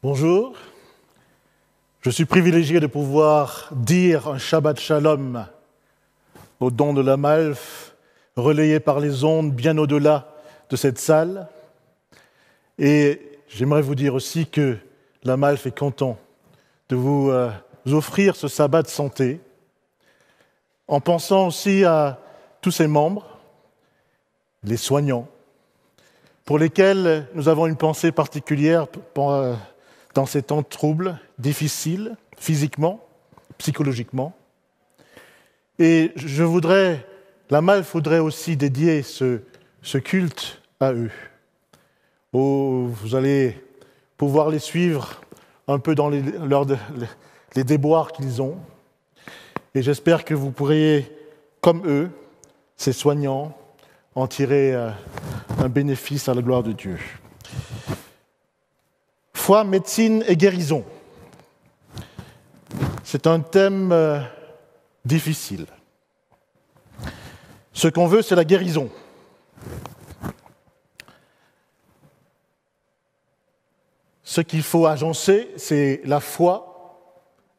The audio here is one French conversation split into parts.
Bonjour, je suis privilégié de pouvoir dire un Shabbat Shalom au don de l'Amalf, relayé par les ondes bien au-delà de cette salle. Et j'aimerais vous dire aussi que l'Amalf est content de vous offrir ce sabbat de santé, en pensant aussi à tous ses membres, les soignants, pour lesquels nous avons une pensée particulière dans ces temps troubles, difficiles, physiquement, psychologiquement. Et l'Amalf voudrait aussi dédier ce culte à eux. Vous allez pouvoir les suivre un peu dans les déboires qu'ils ont. Et j'espère que vous pourriez, comme eux, ces soignants, en tirer un bénéfice à la gloire de Dieu. Foi, médecine et guérison. C'est un thème difficile. Ce qu'on veut, c'est la guérison. Ce qu'il faut agencer, c'est la foi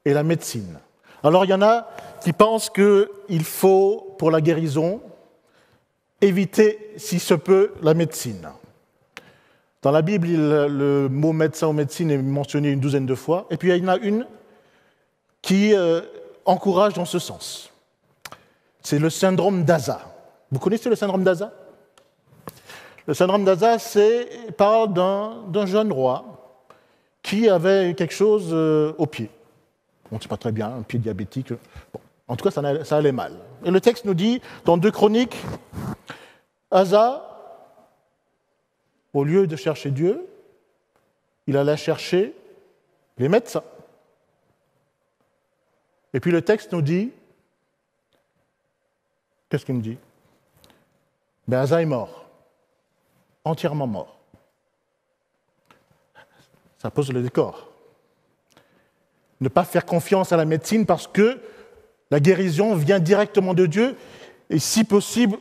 et la médecine. Alors il y en a qui pensent qu'il faut, pour la guérison, éviter, si se peut, la médecine. Dans la Bible, le mot médecin ou médecine est mentionné une douzaine de fois, et puis il y en a une qui encourage dans ce sens. C'est le syndrome d'Asa. Vous connaissez le syndrome d'Asa ? Le syndrome d'Asa parle d'un jeune roi qui avait quelque chose au pied. On ne sait pas très bien, un pied diabétique. Bon, en tout cas, ça allait mal. Et le texte nous dit, dans 2 Chroniques, Asa, au lieu de chercher Dieu, il allait chercher les médecins. Et puis le texte nous dit, qu'est-ce qu'il me dit ? Asa est mort, entièrement mort. Ça pose le décor. Ne pas faire confiance à la médecine parce que la guérison vient directement de Dieu et si possible,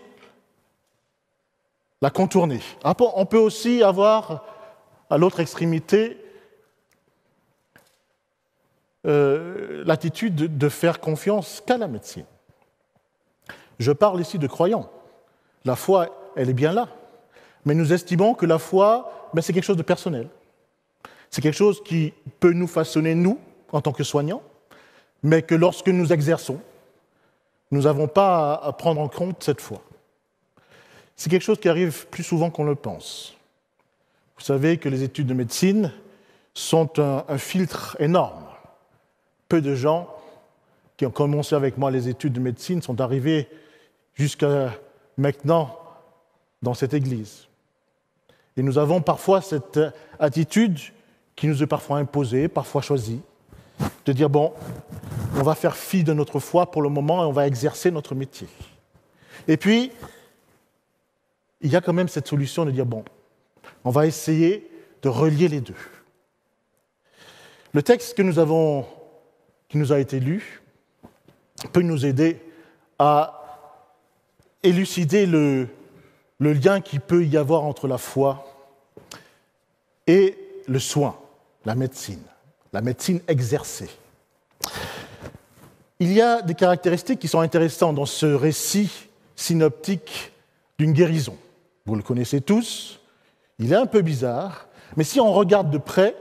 la contourner. On peut aussi avoir, à l'autre extrémité, l'attitude de faire confiance qu'à la médecine. Je parle ici de croyants. La foi, elle est bien là. Mais nous estimons que la foi, c'est quelque chose de personnel. C'est quelque chose qui peut nous façonner, nous, en tant que soignants, mais que lorsque nous exerçons, nous n'avons pas à prendre en compte cette foi. C'est quelque chose qui arrive plus souvent qu'on le pense. Vous savez que les études de médecine sont un filtre énorme. Peu de gens qui ont commencé avec moi les études de médecine sont arrivés jusqu'à maintenant dans cette église. Et nous avons parfois cette attitude qui nous est parfois imposée, parfois choisie, de dire, on va faire fi de notre foi pour le moment et on va exercer notre métier. Et puis, il y a quand même cette solution de dire, on va essayer de relier les deux. Le texte qui nous a été lu peut nous aider à élucider le lien qu'il peut y avoir entre la foi et le soin, la médecine exercée. Il y a des caractéristiques qui sont intéressantes dans ce récit synoptique d'une guérison. Vous le connaissez tous, il est un peu bizarre, mais si on regarde de près,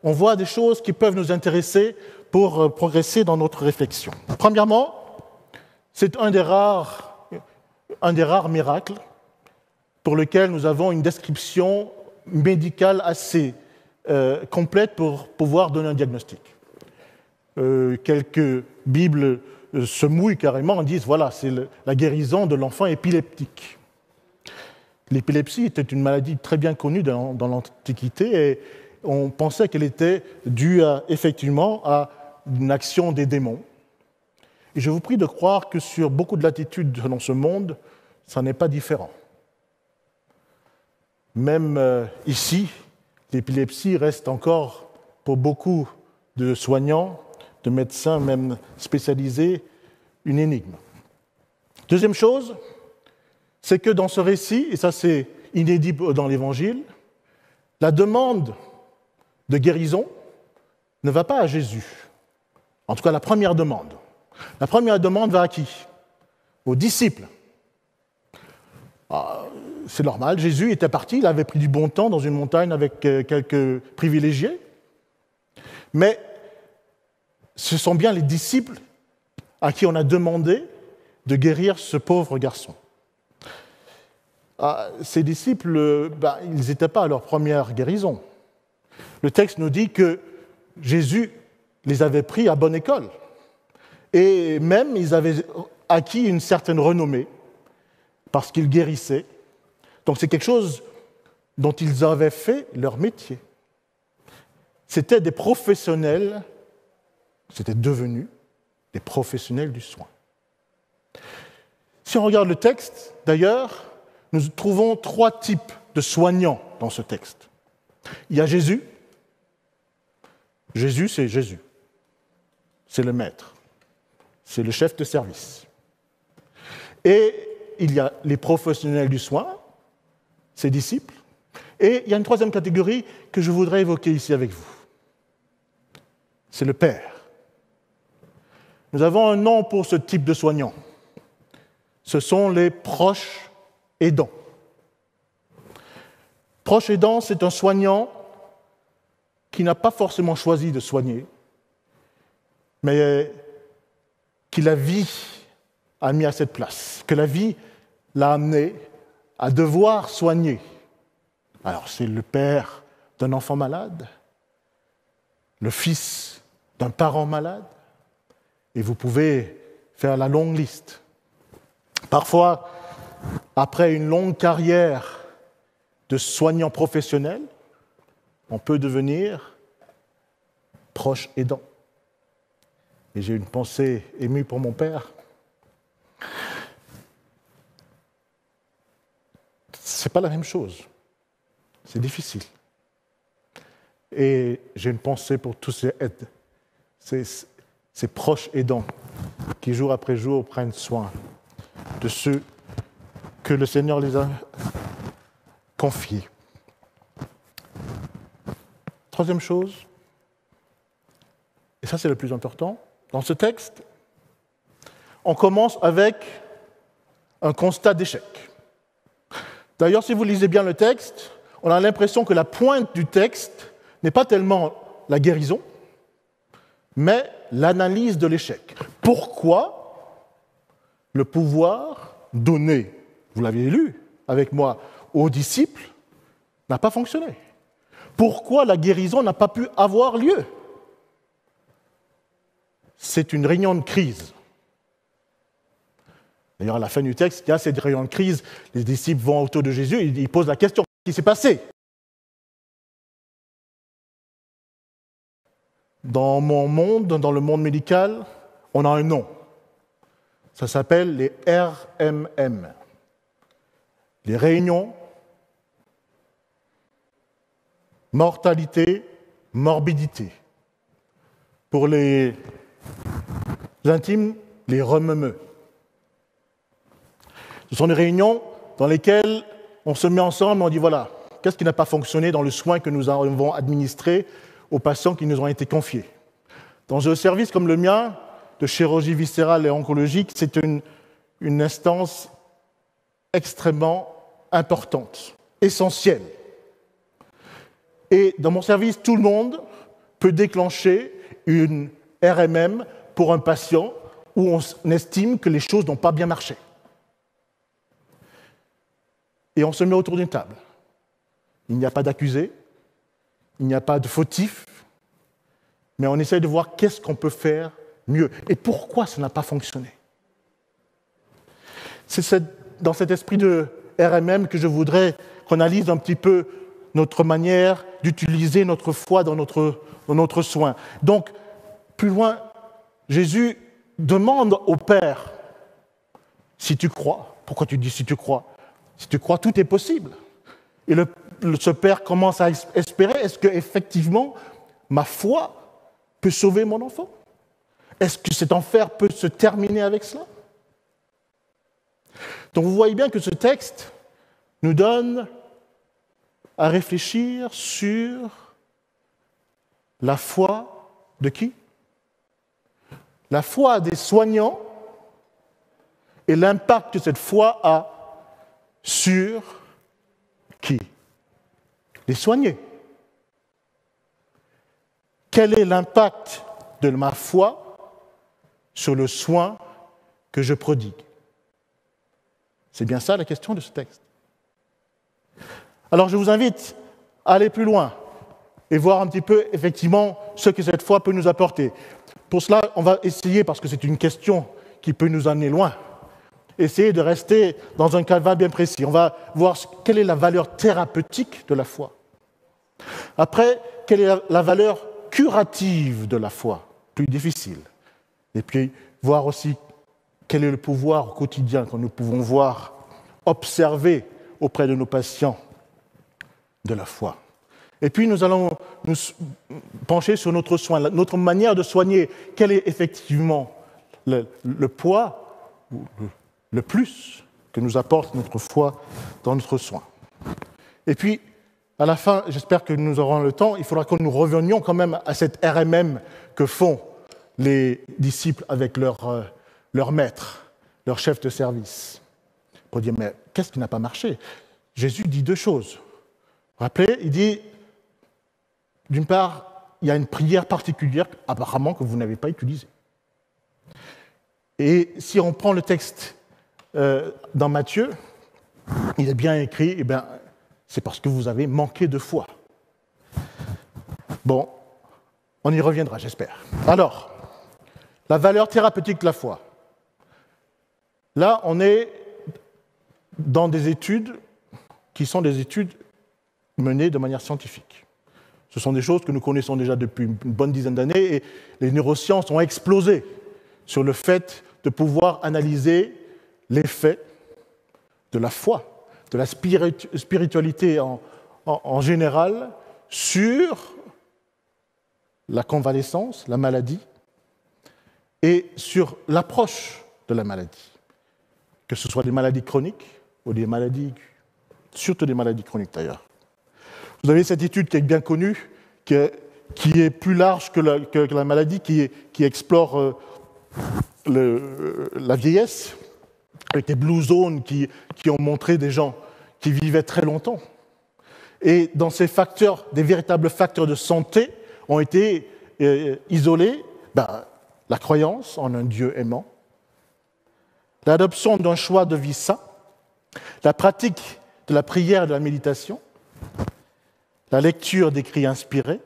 on voit des choses qui peuvent nous intéresser pour progresser dans notre réflexion. Premièrement, c'est un des rares miracles pour lequel nous avons une description médicale assez complète pour pouvoir donner un diagnostic. Quelques Bibles se mouillent carrément et disent voilà, c'est la guérison de l'enfant épileptique. L'épilepsie était une maladie très bien connue dans l'Antiquité et on pensait qu'elle était due effectivement à une action des démons. Et je vous prie de croire que sur beaucoup de latitudes dans ce monde, ça n'est pas différent. Même ici, l'épilepsie reste encore, pour beaucoup de soignants, de médecins même spécialisés, une énigme. Deuxième chose, c'est que dans ce récit, et ça c'est inédit dans l'Évangile, la demande de guérison ne va pas à Jésus. En tout cas, la première demande. La première demande va à qui? Aux disciples. C'est normal, Jésus était parti, il avait pris du bon temps dans une montagne avec quelques privilégiés. Mais ce sont bien les disciples à qui on a demandé de guérir ce pauvre garçon. Ces disciples, ils n'étaient pas à leur première guérison. Le texte nous dit que Jésus les avait pris à bonne école. Et même, ils avaient acquis une certaine renommée parce qu'ils guérissaient. Donc c'est quelque chose dont ils avaient fait leur métier. C'était des professionnels, c'était devenus des professionnels du soin. Si on regarde le texte, d'ailleurs, nous trouvons 3 types de soignants dans ce texte. Il y a Jésus. Jésus, c'est Jésus. C'est le maître. C'est le chef de service. Et il y a les professionnels du soin, ses disciples. Et il y a une 3e catégorie que je voudrais évoquer ici avec vous. C'est le Père. Nous avons un nom pour ce type de soignants. Ce sont les proches aidants. Proche aidant, c'est un soignant qui n'a pas forcément choisi de soigner, mais qui la vie a mis à cette place, que la vie l'a amené à devoir soigner. Alors, c'est le père d'un enfant malade, le fils d'un parent malade, et vous pouvez faire la longue liste. Parfois, après une longue carrière de soignant professionnel, on peut devenir proche aidant. Et j'ai une pensée émue pour mon père. C'est pas la même chose. C'est difficile. Et j'ai une pensée pour tous ces aides, ces proches aidants qui, jour après jour, prennent soin de ceux que le Seigneur les a confiés. 3e chose, et ça c'est le plus important, dans ce texte, on commence avec un constat d'échec. D'ailleurs, si vous lisez bien le texte, on a l'impression que la pointe du texte n'est pas tellement la guérison, mais l'analyse de l'échec. Pourquoi le pouvoir donné, vous l'avez lu avec moi, aux disciples, n'a pas fonctionné? Pourquoi la guérison n'a pas pu avoir lieu? C'est une réunion de crise. D'ailleurs, à la fin du texte, il y a cette réunion de crise, les disciples vont autour de Jésus et ils posent la question, qu'est-ce qui s'est passé? Dans mon monde, dans le monde médical, on a un nom. Ça s'appelle les RMM. Les réunions, mortalité, morbidité. Pour les intimes, les rememeux. Ce sont des réunions dans lesquelles on se met ensemble et on dit voilà, qu'est-ce qui n'a pas fonctionné dans le soin que nous avons administré aux patients qui nous ont été confiés. Dans un service comme le mien, de chirurgie viscérale et oncologique, c'est une instance extrêmement importante, essentielle. Et dans mon service, tout le monde peut déclencher une RMM pour un patient où on estime que les choses n'ont pas bien marché. Et on se met autour d'une table. Il n'y a pas d'accusé, il n'y a pas de fautif, mais on essaie de voir qu'est-ce qu'on peut faire mieux et pourquoi ça n'a pas fonctionné. C'est dans cet esprit de RMM que je voudrais qu'on analyse un petit peu notre manière d'utiliser notre foi dans notre soin. Donc, plus loin, Jésus demande au Père, si tu crois, pourquoi tu dis si tu crois? Si tu crois, tout est possible. Et ce Père commence à espérer, est-ce qu'effectivement, ma foi peut sauver mon enfant? Est-ce que cet enfer peut se terminer avec cela? Donc vous voyez bien que ce texte nous donne à réfléchir sur la foi De qui? La foi des soignants et l'impact que cette foi a sur qui? Les soignés. Quel est l'impact de ma foi sur le soin que je prodigue? C'est bien ça la question de ce texte. Alors je vous invite à aller plus loin et voir un petit peu effectivement ce que cette foi peut nous apporter. Pour cela, on va essayer, parce que c'est une question qui peut nous amener loin, essayer de rester dans un cadre bien précis. On va voir quelle est la valeur thérapeutique de la foi. Après, quelle est la valeur curative de la foi, plus difficile. Et puis, voir aussi quel est le pouvoir au quotidien que nous pouvons voir, observer auprès de nos patients de la foi. Et puis, nous allons nous pencher sur notre soin, notre manière de soigner. Quel est effectivement le poids, le plus que nous apporte notre foi dans notre soin. Et puis, à la fin, j'espère que nous aurons le temps, il faudra que nous revenions quand même à cette RMM que font les disciples avec leur maître, leur chef de service, pour dire, mais qu'est-ce qui n'a pas marché? Jésus dit deux choses. Vous vous rappelez, il dit, d'une part, il y a une prière particulière, apparemment, que vous n'avez pas utilisée. Et si on prend le texte dans Matthieu, il est bien écrit, eh bien, c'est parce que vous avez manqué de foi. Bon, on y reviendra, j'espère. Alors, la valeur thérapeutique de la foi. Là, on est dans des études qui sont des études menées de manière scientifique. Ce sont des choses que nous connaissons déjà depuis une bonne dizaine d'années et les neurosciences ont explosé sur le fait de pouvoir analyser l'effet de la foi, de la spiritualité en général sur la convalescence, la maladie, et sur l'approche de la maladie, que ce soit des maladies chroniques ou des maladies, surtout des maladies chroniques d'ailleurs. Vous avez cette étude qui est bien connue, qui est plus large que la maladie, qui explore la vieillesse, avec des blue zones qui ont montré des gens qui vivaient très longtemps. Et dans ces facteurs, des véritables facteurs de santé ont été isolés la croyance en un Dieu aimant, l'adoption d'un choix de vie sain, la pratique de la prière et de la méditation, la lecture d'écrits inspirés,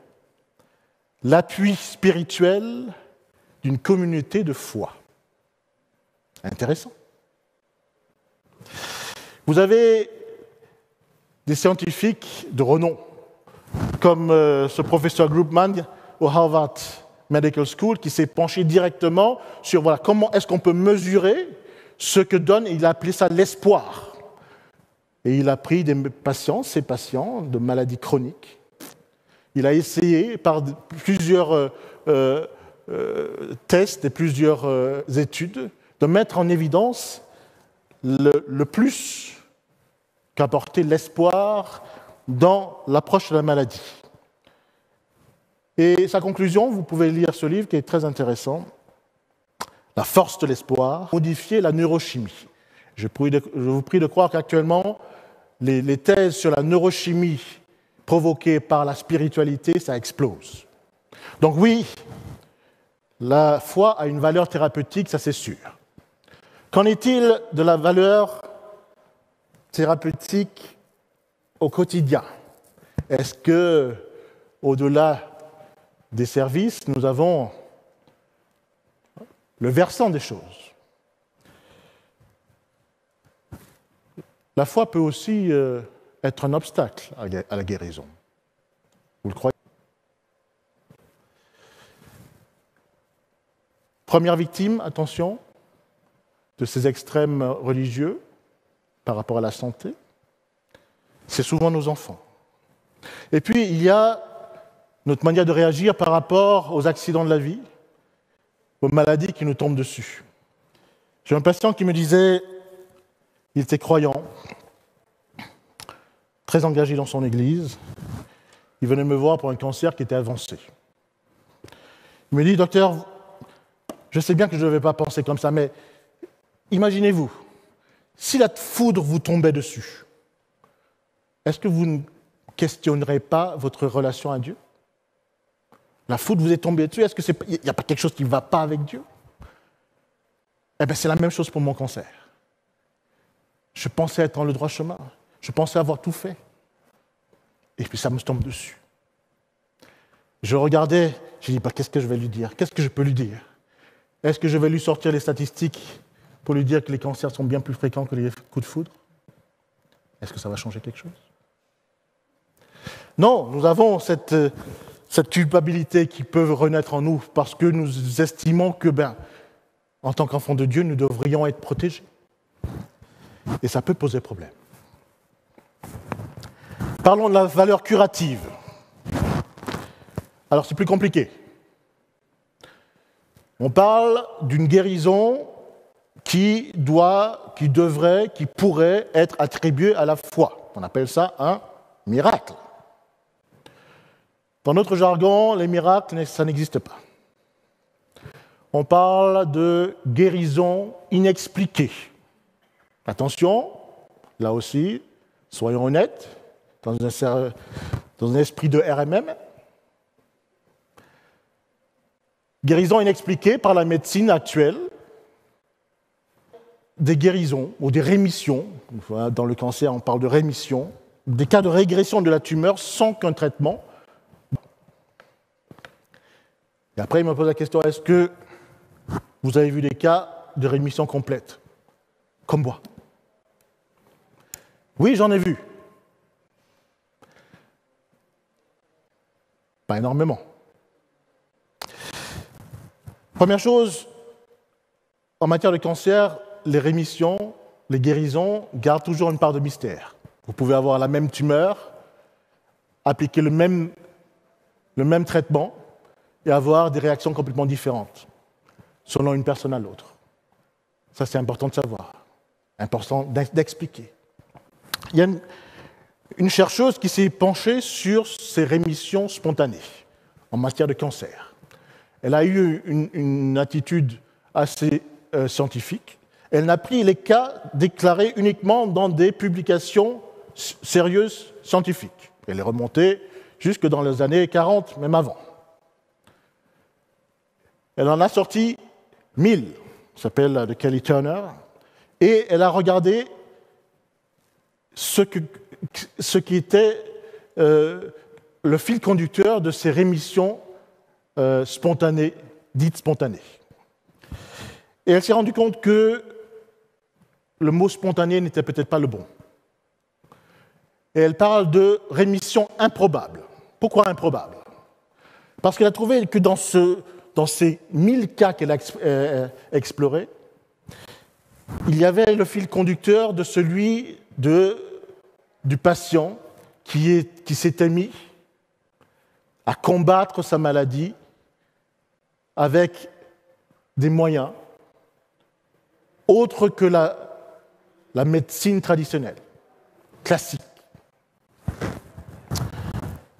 l'appui spirituel d'une communauté de foi. Intéressant. Vous avez des scientifiques de renom, comme ce professeur Grubman au Harvard Medical School, qui s'est penché directement sur comment est-ce qu'on peut mesurer ce que donne, il a appelé ça l'espoir. Et il a pris ces patients de maladies chroniques. Il a essayé par plusieurs tests et plusieurs études de mettre en évidence le plus qu'apportait l'espoir dans l'approche de la maladie. Et sa conclusion, vous pouvez lire ce livre qui est très intéressant, La force de l'espoir, modifier la neurochimie. Je vous prie de croire qu'actuellement, les thèses sur la neurochimie provoquée par la spiritualité, ça explose. Donc oui, la foi a une valeur thérapeutique, ça c'est sûr. Qu'en est-il de la valeur thérapeutique au quotidien? Est-ce que, au-delà des services, nous avons le versant des choses? La foi peut aussi être un obstacle à la guérison. Vous le croyez? Première victime, attention, de ces extrêmes religieux par rapport à la santé, c'est souvent nos enfants. Et puis, il y a notre manière de réagir par rapport aux accidents de la vie, aux maladies qui nous tombent dessus. J'ai un patient qui me disait, il était croyant, très engagé dans son église, il venait me voir pour un cancer qui était avancé. Il me dit, docteur, je sais bien que je ne devais pas penser comme ça, mais imaginez-vous, si la foudre vous tombait dessus, est-ce que vous ne questionnerez pas votre relation à Dieu? La foudre vous est tombée dessus, est-ce qu'il n'y a pas quelque chose qui ne va pas avec Dieu? Eh bien, c'est la même chose pour mon cancer. Je pensais être dans le droit chemin, je pensais avoir tout fait. Et puis ça me tombe dessus. Je regardais, je dis, qu'est-ce que je vais lui dire? Qu'est-ce que je peux lui dire? Est-ce que je vais lui sortir les statistiques pour lui dire que les cancers sont bien plus fréquents que les coups de foudre? Est-ce que ça va changer quelque chose? Non, nous avons cette culpabilité qui peut renaître en nous parce que nous estimons que, en tant qu'enfants de Dieu, nous devrions être protégés. Et ça peut poser problème. Parlons de la valeur curative. Alors, c'est plus compliqué. On parle d'une guérison qui pourrait être attribuée à la foi. On appelle ça un miracle. Dans notre jargon, les miracles, ça n'existe pas. On parle de guérison inexpliquée. Attention, là aussi, soyons honnêtes, dans un esprit de RMM. Guérison inexpliquée par la médecine actuelle, des guérisons ou des rémissions, dans le cancer on parle de rémission, des cas de régression de la tumeur sans qu'un traitement. Et après il me pose la question, est-ce que vous avez vu des cas de rémission complète, comme moi? Oui, j'en ai vu. Pas énormément. Première chose, en matière de cancer, les rémissions, les guérisons gardent toujours une part de mystère. Vous pouvez avoir la même tumeur, appliquer le même traitement et avoir des réactions complètement différentes, selon une personne à l'autre. Ça, c'est important de savoir, important d'expliquer. Il y a une chercheuse qui s'est penchée sur ces rémissions spontanées en matière de cancer. Elle a eu une attitude assez scientifique. Elle n'a pris les cas déclarés uniquement dans des publications sérieuses scientifiques. Elle est remontée jusque dans les années 40, même avant. Elle en a sorti 1000, ça s'appelle de Kelly Turner, et elle a regardé ce qui était le fil conducteur de ces rémissions spontanées, dites spontanées. Et elle s'est rendue compte que le mot spontané n'était peut-être pas le bon. Et elle parle de rémission improbable. Pourquoi improbable? Parce qu'elle a trouvé que dans ces 1000 cas qu'elle a explorés, il y avait le fil conducteur de celui du patient qui s'était mis à combattre sa maladie avec des moyens autres que la médecine traditionnelle, classique.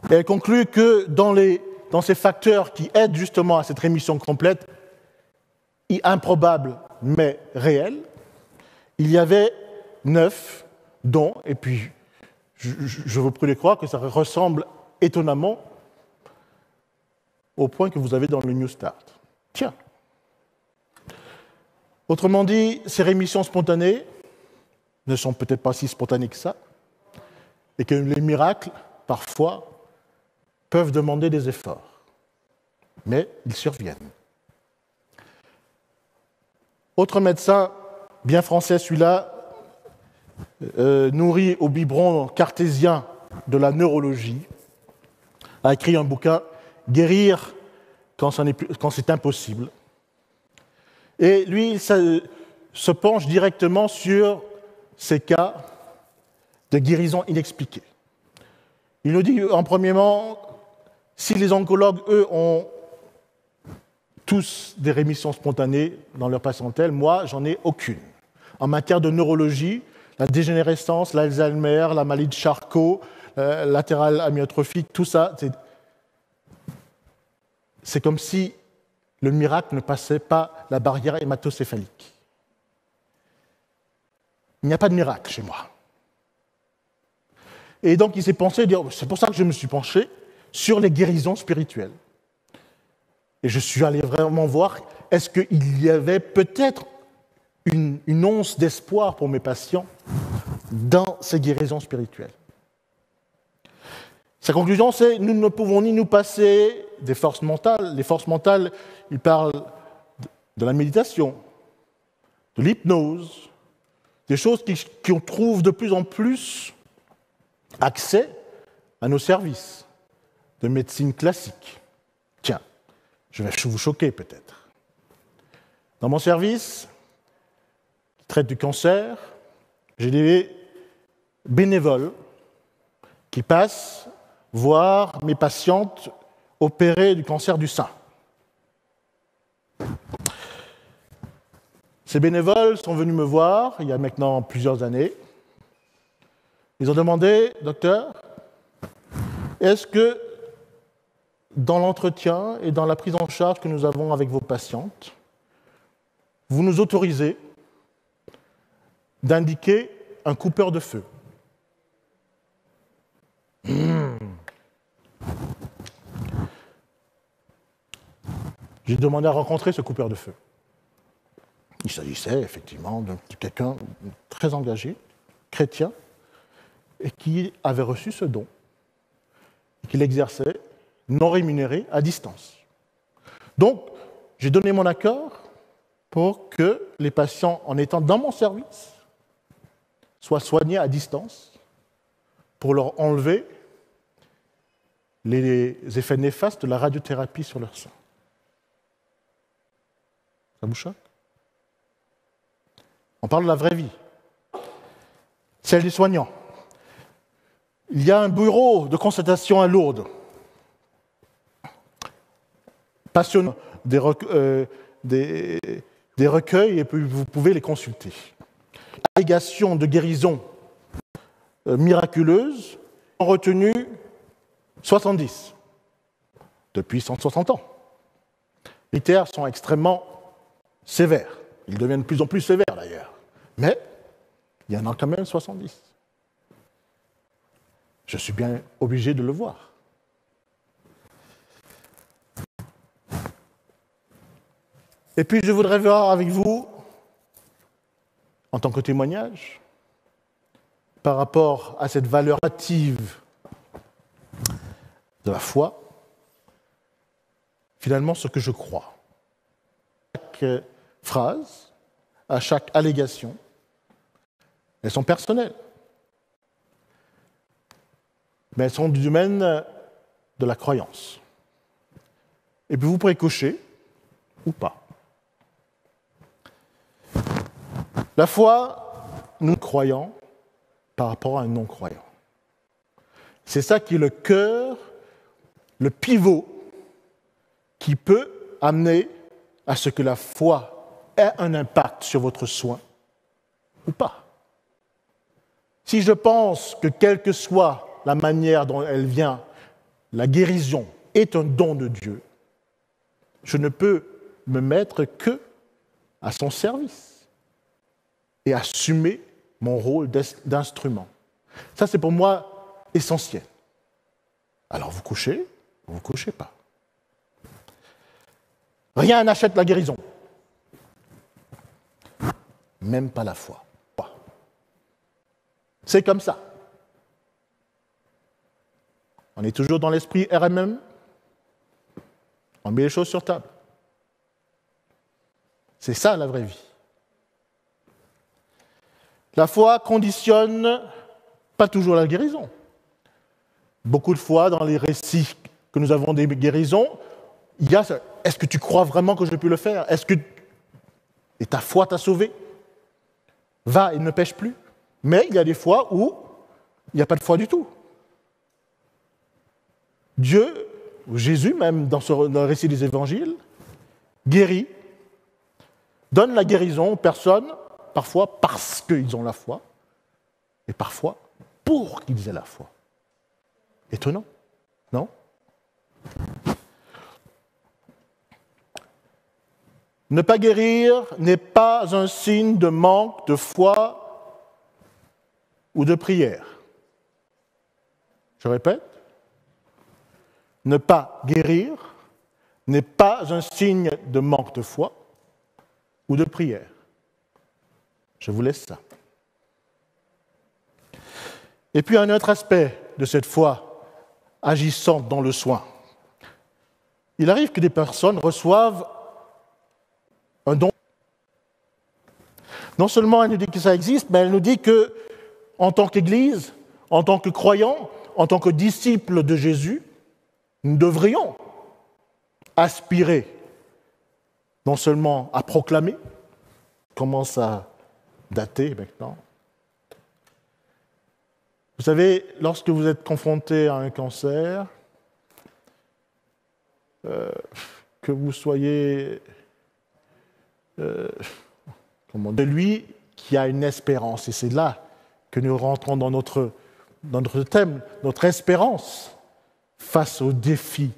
Et elle conclut que dans ces facteurs qui aident justement à cette rémission complète, improbable mais réelle, il y avait 9 dont, et puis je vous prie de croire que ça ressemble étonnamment au point que vous avez dans le New Start. Tiens. Autrement dit, ces rémissions spontanées ne sont peut-être pas si spontanées que ça, et que les miracles, parfois, peuvent demander des efforts. Mais ils surviennent. Autre médecin, bien français celui-là, nourri au biberon cartésien de la neurologie, a écrit un bouquin « Guérir quand c'est impossible ». Et lui, il se penche directement sur ces cas de guérison inexpliquée. Il nous dit, en premièrement, si les oncologues, eux, ont tous des rémissions spontanées dans leur patientèle, moi, j'en ai aucune. En matière de neurologie, la dégénérescence, l'Alzheimer, la maladie de Charcot, latérale amyotrophique, tout ça, c'est comme si le miracle ne passait pas la barrière hématocéphalique. Il n'y a pas de miracle chez moi. Et donc il s'est pensé, c'est pour ça que je me suis penché sur les guérisons spirituelles. Et je suis allé vraiment voir, est-ce qu'il y avait peut-être une once d'espoir pour mes patients dans ces guérisons spirituelles. Sa conclusion, c'est nous ne pouvons ni nous passer des forces mentales. Les forces mentales, il parle de la méditation, de l'hypnose, des choses qui trouvent de plus en plus accès à nos services de médecine classique. Tiens, je vais vous choquer peut-être. Dans mon service, qui traite du cancer, j'ai des bénévoles qui passent voir mes patientes opérées du cancer du sein. Ces bénévoles sont venus me voir il y a maintenant plusieurs années. Ils ont demandé, docteur, est-ce que dans l'entretien et dans la prise en charge que nous avons avec vos patientes, vous nous autorisez d'indiquer un coupeur de feu? J'ai demandé à rencontrer ce coupeur de feu. Il s'agissait effectivement de quelqu'un de très engagé, chrétien, et qui avait reçu ce don, et qui l'exerçait non rémunéré à distance. Donc, j'ai donné mon accord pour que les patients, en étant dans mon service, soient soignés à distance pour leur enlever les effets néfastes de la radiothérapie sur leur sein. Ça vous choque? On parle de la vraie vie, celle des soignants. Il y a un bureau de constatation à Lourdes, passionnant, des recueils, et puis vous pouvez les consulter. Allégations de guérison miraculeuse ont retenu 70 depuis 160 ans. Les critères sont extrêmement sévères. Ils deviennent de plus en plus sévères d'ailleurs. Mais il y en a quand même 70. Je suis bien obligé de le voir. Et puis je voudrais voir avec vous, en tant que témoignage, par rapport à cette valeur active de la foi, finalement ce que je crois. À chaque phrase, à chaque allégation, elles sont personnelles. Mais elles sont du domaine de la croyance. Et puis vous pourrez cocher ou pas. La foi, nous croyons par rapport à un non-croyant. C'est ça qui est le cœur, le pivot qui peut amener à ce que la foi ait un impact sur votre soin ou pas. Si je pense que quelle que soit la manière dont elle vient, la guérison est un don de Dieu, je ne peux me mettre que à son service et assumer mon rôle d'instrument. Ça, c'est pour moi essentiel. Alors, vous couchez ou vous ne couchez pas. Rien n'achète la guérison. Même pas la foi. C'est comme ça. On est toujours dans l'esprit RMM. On met les choses sur table. C'est ça la vraie vie. La foi conditionne pas toujours la guérison. Beaucoup de fois, dans les récits que nous avons des guérisons, il y a ça. Est-ce que tu crois vraiment que je peux le faire? Et ta foi t'a sauvé? Va et ne pêche plus. Mais il y a des fois où il n'y a pas de foi du tout. Dieu, ou Jésus même, dans le récit des évangiles, guérit, donne la guérison aux personnes, parfois parce qu'ils ont la foi, et parfois pour qu'ils aient la foi. Étonnant, non? Ne pas guérir n'est pas un signe de manque de foi ou de prière. Je répète, ne pas guérir n'est pas un signe de manque de foi ou de prière. Je vous laisse ça. Et puis un autre aspect de cette foi agissante dans le soin. Il arrive que des personnes reçoivent un don. Non seulement elle nous dit que ça existe, mais elle nous dit que, en tant qu'Église, en tant que croyants, en tant que disciples de Jésus, nous devrions aspirer non seulement à proclamer, commence à dater maintenant. Vous savez, lorsque vous êtes confronté à un cancer, que vous soyez celui qui a une espérance, et c'est là que nous rentrons dans notre thème, notre espérance face aux défis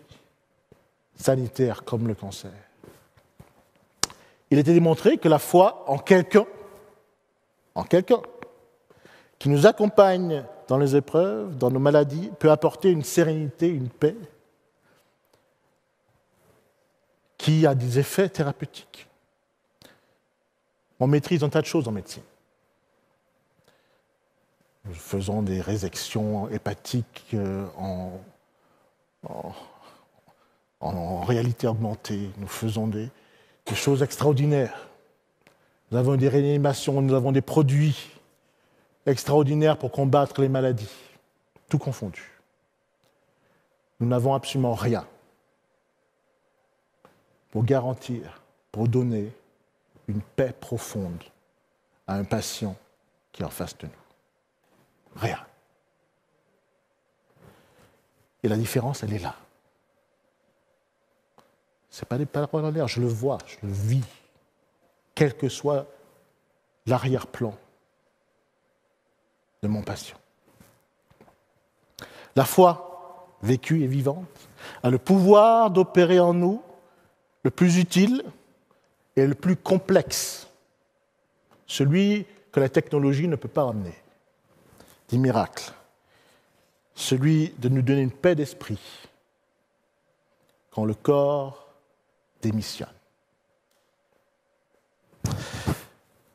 sanitaires comme le cancer. Il était démontré que la foi en quelqu'un qui nous accompagne dans les épreuves, dans nos maladies, peut apporter une sérénité, une paix qui a des effets thérapeutiques. On maîtrise un tas de choses en médecine. Nous faisons des résections hépatiques en réalité augmentée. Nous faisons des choses extraordinaires. Nous avons des réanimations, nous avons des produits extraordinaires pour combattre les maladies, tout confondu. Nous n'avons absolument rien pour garantir, pour donner une paix profonde à un patient qui est en face de nous. Rien. Et la différence, elle est là. Ce n'est pas des paroles en l'air, je le vois, je le vis, quel que soit l'arrière-plan de mon patient. La foi, vécue et vivante, a le pouvoir d'opérer en nous le plus utile et le plus complexe, celui que la technologie ne peut pas amener, des miracles, celui de nous donner une paix d'esprit quand le corps démissionne.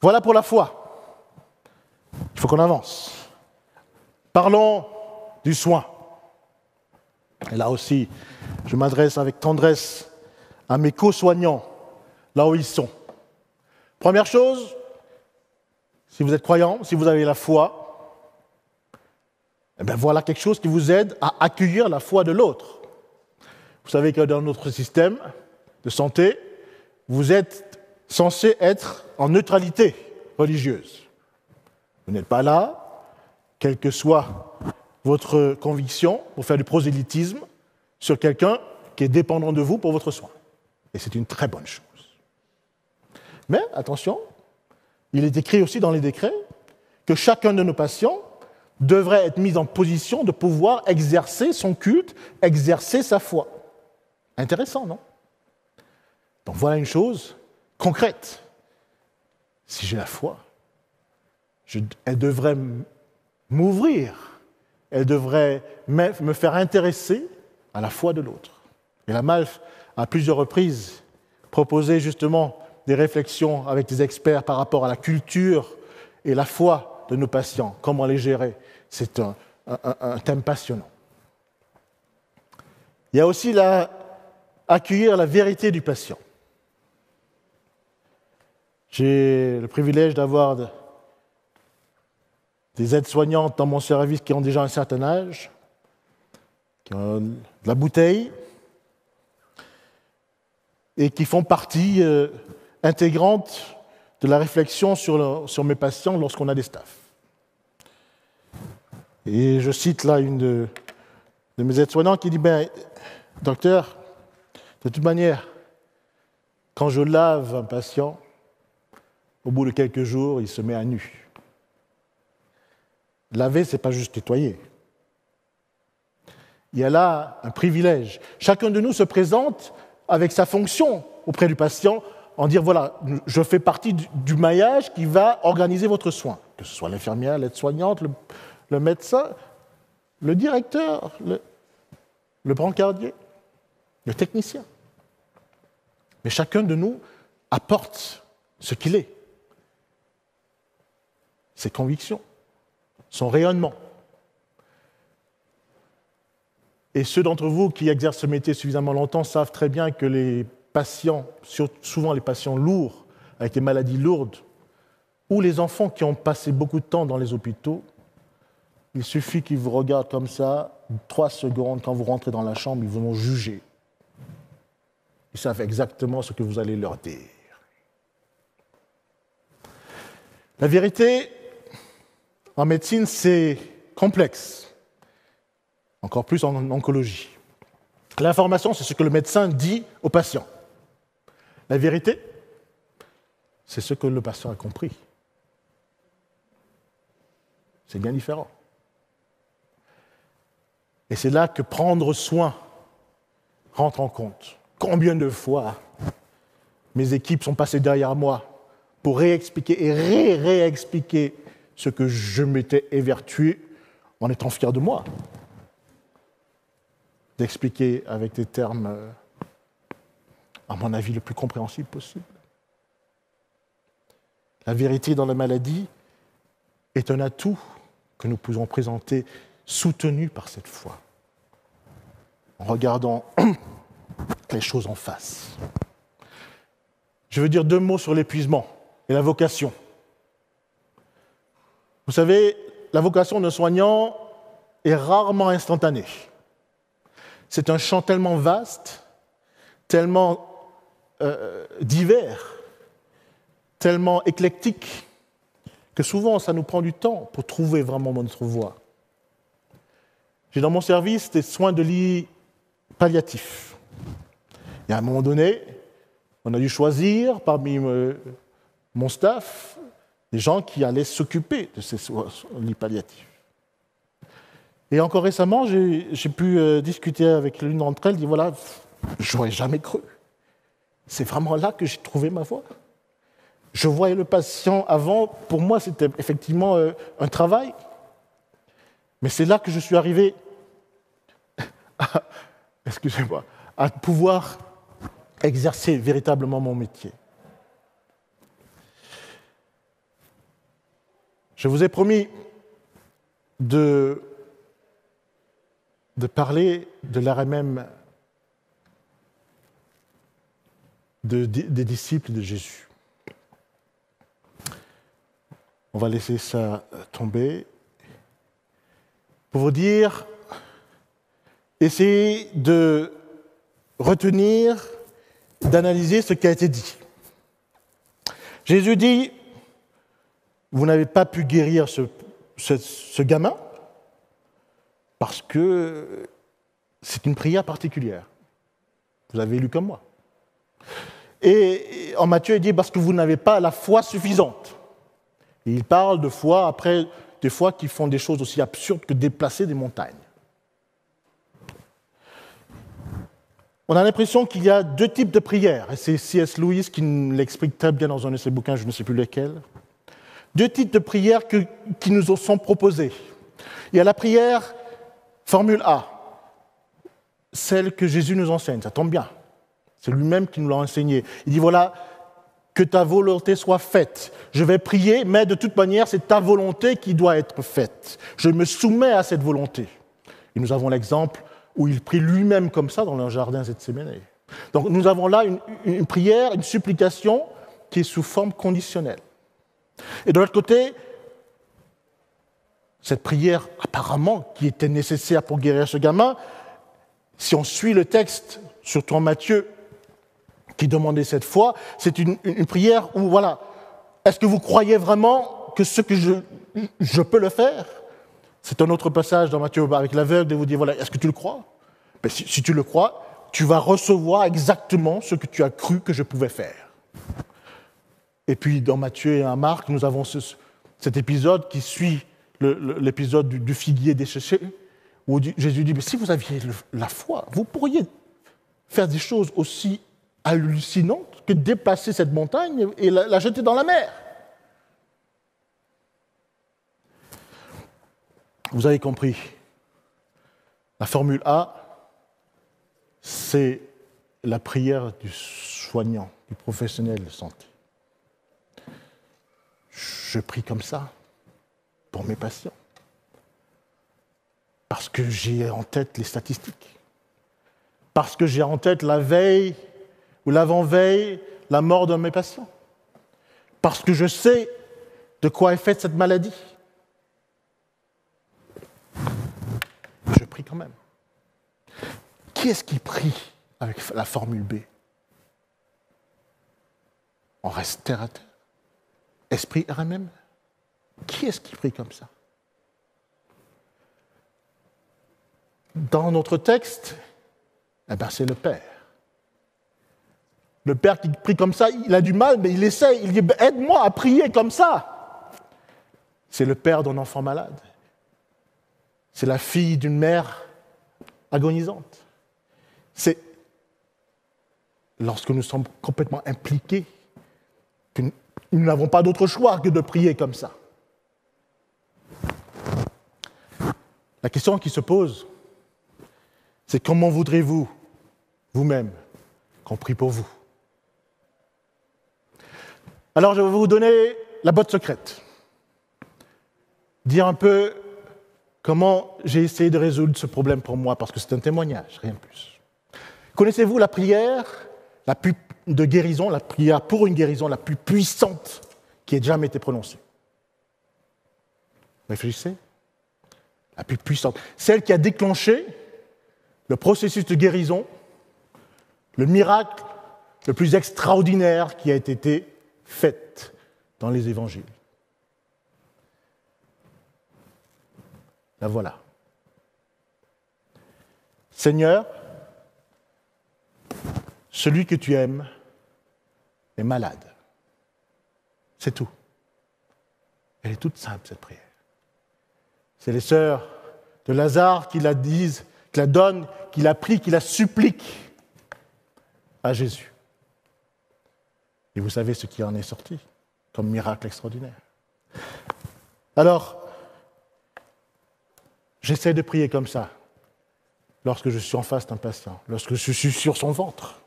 Voilà pour la foi. Il faut qu'on avance. Parlons du soin. Et là aussi, je m'adresse avec tendresse à mes co-soignants, là où ils sont. Première chose, si vous êtes croyant, si vous avez la foi, eh bien voilà quelque chose qui vous aide à accueillir la foi de l'autre. Vous savez que dans notre système de santé, vous êtes censé être en neutralité religieuse. Vous n'êtes pas là, quelle que soit votre conviction, pour faire du prosélytisme sur quelqu'un qui est dépendant de vous pour votre soin. Et c'est une très bonne chose. Mais, attention, il est écrit aussi dans les décrets que chacun de nos patients devrait être mis en position de pouvoir exercer son culte, exercer sa foi. Intéressant, non? Donc voilà une chose concrète. Si j'ai la foi, elle devrait m'ouvrir, elle devrait me faire intéresser à la foi de l'autre. Et la MALF, à plusieurs reprises, proposé justement des réflexions avec des experts par rapport à la culture et la foi de nos patients, comment les gérer. C'est un thème passionnant. Il y a aussi accueillir la vérité du patient. J'ai le privilège d'avoir des aides-soignantes dans mon service qui ont déjà un certain âge, qui ont de la bouteille et qui font partie intégrante de la réflexion sur mes patients lorsqu'on a des staffs. Et je cite là une de mes aides-soignantes qui dit « Docteur, de toute manière, quand je lave un patient, au bout de quelques jours, il se met à nu. Laver, ce n'est pas juste nettoyer. Il y a là un privilège. Chacun de nous se présente avec sa fonction auprès du patient en dire, voilà, je fais partie du maillage qui va organiser votre soin, que ce soit l'infirmière, l'aide-soignante, le médecin, le directeur, le brancardier, le technicien. Mais chacun de nous apporte ce qu'il est, ses convictions, son rayonnement. Et ceux d'entre vous qui exercent ce métier suffisamment longtemps savent très bien que les patients, souvent les patients lourds, avec des maladies lourdes, ou les enfants qui ont passé beaucoup de temps dans les hôpitaux, il suffit qu'ils vous regardent comme ça, 3 secondes, quand vous rentrez dans la chambre, ils vont juger. Ils savent exactement ce que vous allez leur dire. La vérité, en médecine, c'est complexe. Encore plus en oncologie. L'information, c'est ce que le médecin dit au patient. La vérité, c'est ce que le patient a compris. C'est bien différent. Et c'est là que prendre soin rentre en compte. Combien de fois mes équipes sont passées derrière moi pour réexpliquer et réexpliquer ce que je m'étais évertué en étant fier de moi. D'expliquer avec des termes, à mon avis, le plus compréhensible possible. La vérité dans la maladie est un atout que nous pouvons présenter soutenu par cette foi, en regardant les choses en face. Je veux dire 2 mots sur l'épuisement et la vocation. Vous savez, la vocation d'un soignant est rarement instantanée. C'est un champ tellement vaste, tellement divers, tellement éclectique, que souvent ça nous prend du temps pour trouver vraiment notre voie. J'ai dans mon service des soins de lit palliatifs. Et à un moment donné, on a dû choisir parmi mon staff des gens qui allaient s'occuper de ces lits palliatifs. Et encore récemment, j'ai pu discuter avec l'une d'entre elles, dit voilà, je n'aurais jamais cru. C'est vraiment là que j'ai trouvé ma voie. Je voyais le patient avant, pour moi c'était effectivement un travail, mais c'est là que je suis arrivé à pouvoir exercer véritablement mon métier. Je vous ai promis de parler de l'arrêt même des disciples de Jésus. On va laisser ça tomber. Pour vous dire, essayez de retenir, d'analyser ce qui a été dit. Jésus dit, vous n'avez pas pu guérir ce gamin parce que c'est une prière particulière. Vous avez lu comme moi. Et en Matthieu, il dit parce que vous n'avez pas la foi suffisante. Et il parle de foi, après, des fois qui font des choses aussi absurdes que déplacer des montagnes. On a l'impression qu'il y a 2 types de prières, et c'est C.S. Lewis qui l'explique très bien dans un de ses bouquins, je ne sais plus lequel. 2 types de prières qui nous sont proposées. Il y a la prière, formule A, celle que Jésus nous enseigne, ça tombe bien. C'est lui-même qui nous l'a enseigné. Il dit voilà, que ta volonté soit faite. Je vais prier, mais de toute manière, c'est ta volonté qui doit être faite. Je me soumets à cette volonté. Et nous avons l'exemple où il prie lui-même comme ça dans le jardin Gethsémani. Donc nous avons là une prière, une supplication qui est sous forme conditionnelle. Et de l'autre côté, cette prière apparemment qui était nécessaire pour guérir ce gamin, si on suit le texte, surtout en Matthieu, qui demandait cette foi, c'est une prière où, voilà, est-ce que vous croyez vraiment que ce que je peux le faire? C'est un autre passage dans Matthieu avec l'aveugle, et vous dit, voilà, est-ce que tu le crois? Ben, si tu le crois, tu vas recevoir exactement ce que tu as cru que je pouvais faire. Et puis, dans Matthieu et en Marc, nous avons cet épisode qui suit l'épisode du figuier desséché, où Jésus dit, mais si vous aviez la foi, vous pourriez faire des choses aussi hallucinante que de déplacer cette montagne et la jeter dans la mer. Vous avez compris. La formule A, c'est la prière du soignant, du professionnel de santé. Je prie comme ça pour mes patients. Parce que j'ai en tête les statistiques. Parce que j'ai en tête la veille ou l'avant-veille, la mort de mes patients. Parce que je sais de quoi est faite cette maladie. Je prie quand même. Qui est-ce qui prie avec la formule B? On reste terre à terre. Esprit RMM. Qui est-ce qui prie comme ça? Dans notre texte, c'est le Père. Le Père qui prie comme ça, il a du mal, mais il essaie. Il dit, aide-moi à prier comme ça. C'est le père d'un enfant malade. C'est la fille d'une mère agonisante. C'est lorsque nous sommes complètement impliqués que nous n'avons pas d'autre choix que de prier comme ça. La question qui se pose, c'est comment voudrez-vous, vous-même, qu'on prie pour vous? Alors, je vais vous donner la botte secrète. Dire un peu comment j'ai essayé de résoudre ce problème pour moi, parce que c'est un témoignage, rien de plus. Connaissez-vous la prière de guérison, la prière pour une guérison la plus puissante qui ait jamais été prononcée? Réfléchissez. La plus puissante. Celle qui a déclenché le processus de guérison, le miracle le plus extraordinaire qui a été fait dans les évangiles. La voilà. Seigneur, celui que tu aimes est malade. C'est tout. Elle est toute simple, cette prière. C'est les sœurs de Lazare qui la disent, qui la donnent, qui la prient, qui la suppliquent à Jésus. Et vous savez ce qui en est sorti comme miracle extraordinaire. Alors, j'essaie de prier comme ça lorsque je suis en face d'un patient, lorsque je suis sur son ventre.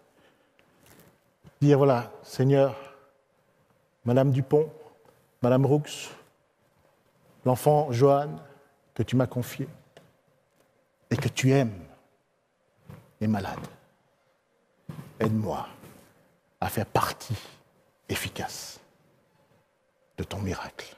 Dire, voilà, Seigneur, Madame Dupont, Madame Roux, l'enfant Johan, que tu m'as confié et que tu aimes, est malade. Aide-moi à faire partie efficace de ton miracle.